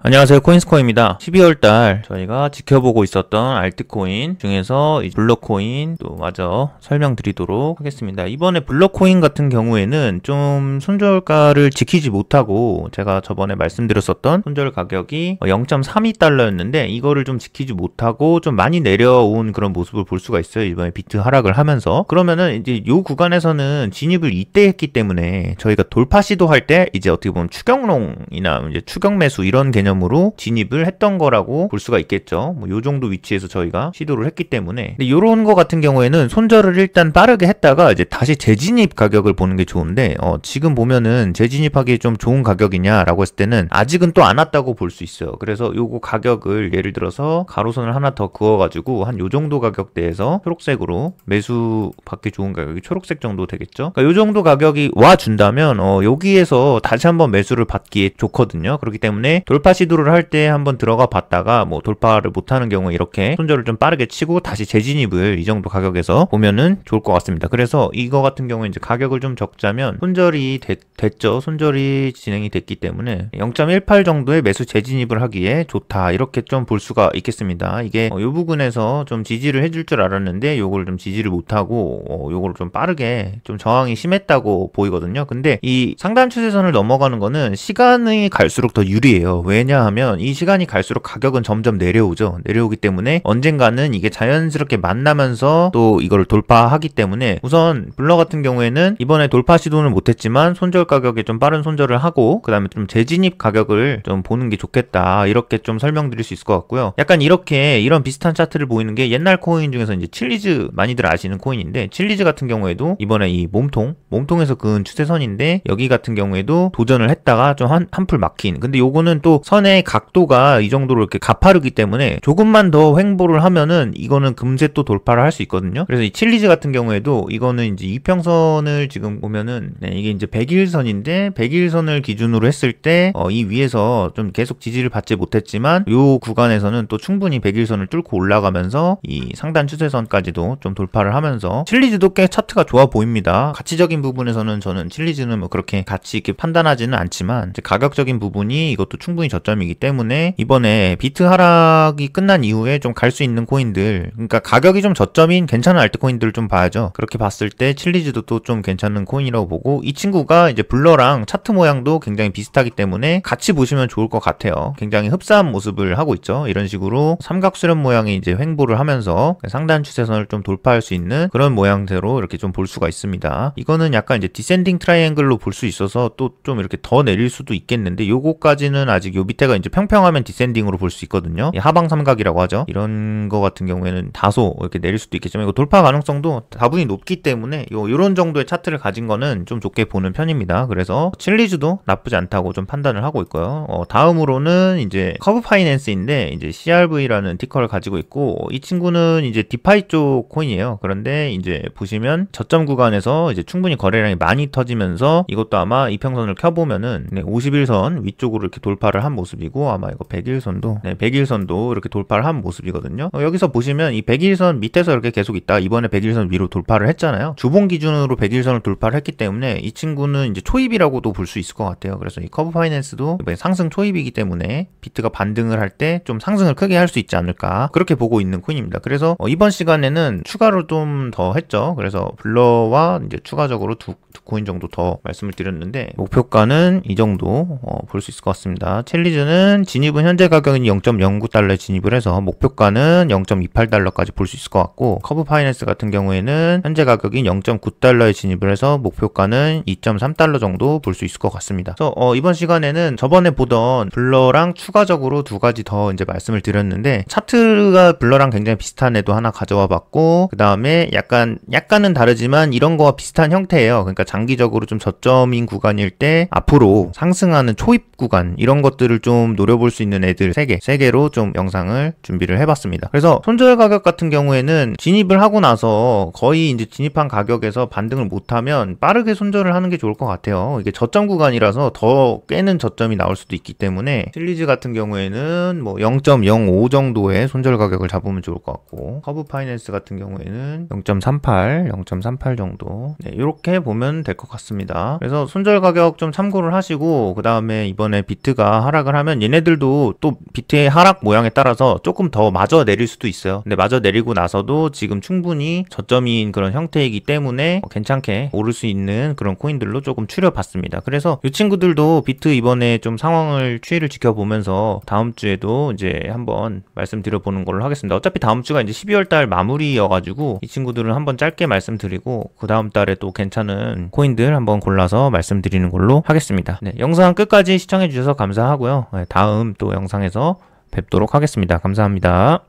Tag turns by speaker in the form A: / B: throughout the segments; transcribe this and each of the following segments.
A: 안녕하세요, 코인스코어입니다. 12월달 저희가 지켜보고 있었던 알트코인 중에서 블러코인 또 마저 설명드리도록 하겠습니다. 이번에 블러코인 같은 경우에는 좀 손절가를 지키지 못하고, 제가 저번에 말씀드렸었던 손절 가격이 0.32달러였는데 이거를 좀 지키지 못하고 좀 많이 내려온 그런 모습을 볼 수가 있어요. 이번에 비트 하락을 하면서. 그러면은 이제 요 구간에서는 진입을 이때 했기 때문에 저희가 돌파 시도할 때 이제 어떻게 보면 추격롱이나 이제 추격 매수 이런 개념으로 진입을 했던 거라고 볼 수가 있겠죠. 뭐 요 정도 위치에서 저희가 시도를 했기 때문에. 근데 요런 거 같은 경우에는 손절을 일단 빠르게 했다가 이제 다시 재진입 가격을 보는 게 좋은데, 지금 보면은 재진입하기 좀 좋은 가격이냐라고 했을 때는 아직은 또 안 왔다고 볼 수 있어요. 그래서 요거 가격을 예를 들어서 가로선을 하나 더 그어가지고 한 요 정도 가격대에서 초록색으로 매수 받기 좋은 가격이 초록색 정도 되겠죠. 그러니까 요 정도 가격이 와 준다면 여기에서 다시 한번 매수를 받기에 좋거든요. 그렇기 때문에 돌파 시도를 할 때 한번 들어가 봤다가 뭐 돌파를 못하는 경우에 이렇게 손절을 좀 빠르게 치고 다시 재진입을 이 정도 가격에서 보면은 좋을 것 같습니다. 그래서 이거 같은 경우에 이제 가격을 좀 적자면 손절이 됐죠. 손절이 진행이 됐기 때문에 0.18 정도의 매수 재진입을 하기에 좋다, 이렇게 좀 볼 수가 있겠습니다. 이게 이 부분에서 좀 지지를 해줄 줄 알았는데 요걸 좀 지지를 못하고 요걸 좀 빠르게 좀 저항이 심했다고 보이거든요. 근데 이 상단 추세선을 넘어가는 거는 시간이 갈수록 더 유리해요. 왜냐하면 이 시간이 갈수록 가격은 점점 내려오죠. 내려오기 때문에 언젠가는 이게 자연스럽게 만나면서 또 이걸 돌파하기 때문에, 우선 블러 같은 경우에는 이번에 돌파 시도는 못했지만 손절 가격에 좀 빠른 손절을 하고 그 다음에 좀 재진입 가격을 좀 보는 게 좋겠다, 이렇게 좀 설명드릴 수 있을 것 같고요. 약간 이런 비슷한 차트를 보이는 게 옛날 코인 중에서 이제 칠리즈, 많이들 아시는 코인인데, 칠리즈 같은 경우에도 이번에 이 몸통에서 그은 추세선인데 여기 같은 경우에도 도전을 했다가 좀 한풀 막힌, 근데 요거는 또 선의 각도가 이 정도로 이렇게 가파르기 때문에 조금만 더 횡보를 하면은 이거는 금세 또 돌파를 할 수 있거든요. 그래서 이 칠리즈 같은 경우에도 이거는 이제 이평선을 지금 보면은 이게 이제 100일선인데 100일선을 기준으로 했을 때 이 위에서 좀 계속 지지를 받지 못했지만 요 구간에서는 또 충분히 100일선을 뚫고 올라가면서 이 상단 추세선까지도 좀 돌파를 하면서 칠리즈도 꽤 차트가 좋아 보입니다. 가치적인 부분에서는 저는 칠리즈는 뭐 그렇게 가치 있게 판단하지는 않지만 이제 가격적인 부분이 이것도 충분히 저점이기 때문에 이번에 비트 하락이 끝난 이후에 좀 갈 수 있는 코인들, 그러니까 가격이 좀 저점인 괜찮은 알트코인들을 좀 봐야죠. 그렇게 봤을 때 칠리즈도 또 좀 괜찮은 코인이라고 보고, 이 친구가 이제 블러랑 차트 모양도 굉장히 비슷하기 때문에 같이 보시면 좋을 것 같아요. 굉장히 흡사한 모습을 하고 있죠. 이런 식으로 삼각수렴 모양의 이제 횡보를 하면서 상단 추세선을 좀 돌파할 수 있는 그런 모양새로 이렇게 좀 볼 수가 있습니다. 이거는 약간 이제 디센딩 트라이앵글로 볼 수 있어서 또 좀 이렇게 더 내릴 수도 있겠는데, 요거까지는 아직 요 밑에가 이제 평평하면 디센딩으로 볼 수 있거든요. 하방 삼각이라고 하죠. 이런 거 같은 경우에는 다소 이렇게 내릴 수도 있겠지만 이거 돌파 가능성도 다분히 높기 때문에 요런 정도의 차트를 가진 거는 좀 좋게 보는 편입니다. 그래서 칠리즈도 나쁘지 않다고 좀 판단을 하고 있고요. 다음으로는 이제 커브 파이낸스인데 이제 CRV라는 티커를 가지고 있고, 이 친구는 이제 디파이 쪽 코인이에요. 그런데 이제 보시면 저점 구간에서 이제 충분히 거래량이 많이 터지면서 이것도 아마 이평선을 켜보면은 51선 위쪽으로 이렇게 돌파를 한 모습이고, 아마 이거 100일선도 100일선도 이렇게 돌파를 한 모습이거든요. 여기서 보시면 이 100일선 밑에서 이렇게 계속 있다 이번에 100일선 위로 돌파를 했잖아요. 주봉 기준으로 100일선을 돌파를 했기 때문에 이 친구는 이제 초입이라고도 볼 수 있을 것 같아요. 그래서 이 커브 파이낸스도 이번에 상승 초입이기 때문에 비트가 반등을 할 때 좀 상승을 크게 할 수 있지 않을까, 그렇게 보고 있는 코인입니다. 그래서 이번 시간에는 추가로 좀 더 했죠. 그래서 블러와 이제 추가적으로 두 코인 정도 더 말씀을 드렸는데, 목표가는 이 정도 볼 수 있을 것 같습니다. 칠리즈는 진입은 현재 가격은 0.09달러에 진입을 해서 목표가는 0.28달러까지 볼 수 있을 것 같고, 커브 파이낸스 같은 경우에는 현재 가격이 0.9달러에 진입을 해서 목표가는 2.3달러 정도 볼 수 있을 것 같습니다. 그래서 이번 시간에는 저번에 보던 블러랑 추가적으로 두 가지 더 이제 말씀을 드렸는데, 차트가 블러랑 굉장히 비슷한 애도 하나 가져와 봤고, 그 다음에 약간은 다르지만 이런 거와 비슷한 형태예요. 그러니까 장기적으로 좀 저점인 구간일 때 앞으로 상승하는 초입 구간, 이런 것들을 좀 노려볼 수 있는 애들 3개로 좀 영상을 준비를 해봤습니다. 그래서 손절 가격 같은 경우에는 진입을 하고 나서 거의 이제 진입한 가격에서 반등을 못하면 빠르게 손절을 하는 게 좋을 것 같아요. 이게 저점 구간이라서 더 깨는 저점이 나올 수도 있기 때문에 칠리즈 같은 경우에는 뭐 0.05 정도의 손절 가격을 잡으면 좋을 것 같고, 커브 파이낸스 같은 경우에는 0.38 정도, 이렇게 보면 될 것 같습니다. 그래서 손절 가격 좀 참고를 하시고, 그 다음에 이번에 비트가 하락을 상승을 하면 얘네들도 또 비트의 하락 모양에 따라서 조금 더 마저 내릴 수도 있어요. 근데 마저 내리고 나서도 지금 충분히 저점인 그런 형태이기 때문에 괜찮게 오를 수 있는 그런 코인들로 조금 추려봤습니다. 그래서 이 친구들도 비트 이번에 좀 상황을 추이를 지켜보면서 다음 주에도 이제 한번 말씀드려보는 걸로 하겠습니다. 어차피 다음 주가 이제 12월 달 마무리여가지고 이 친구들은 한번 짧게 말씀드리고 그 다음 달에 또 괜찮은 코인들 한번 골라서 말씀드리는 걸로 하겠습니다. 네, 영상 끝까지 시청해주셔서 감사하고요. 네, 다음 또 영상에서 뵙도록 하겠습니다. 감사합니다.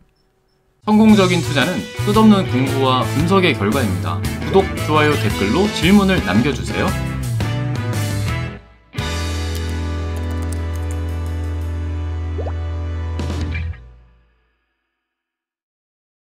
B: 성공적인 투자는 끝없는 공부와 분석의 결과입니다. 구독, 좋아요, 댓글로 질문을 남겨주세요.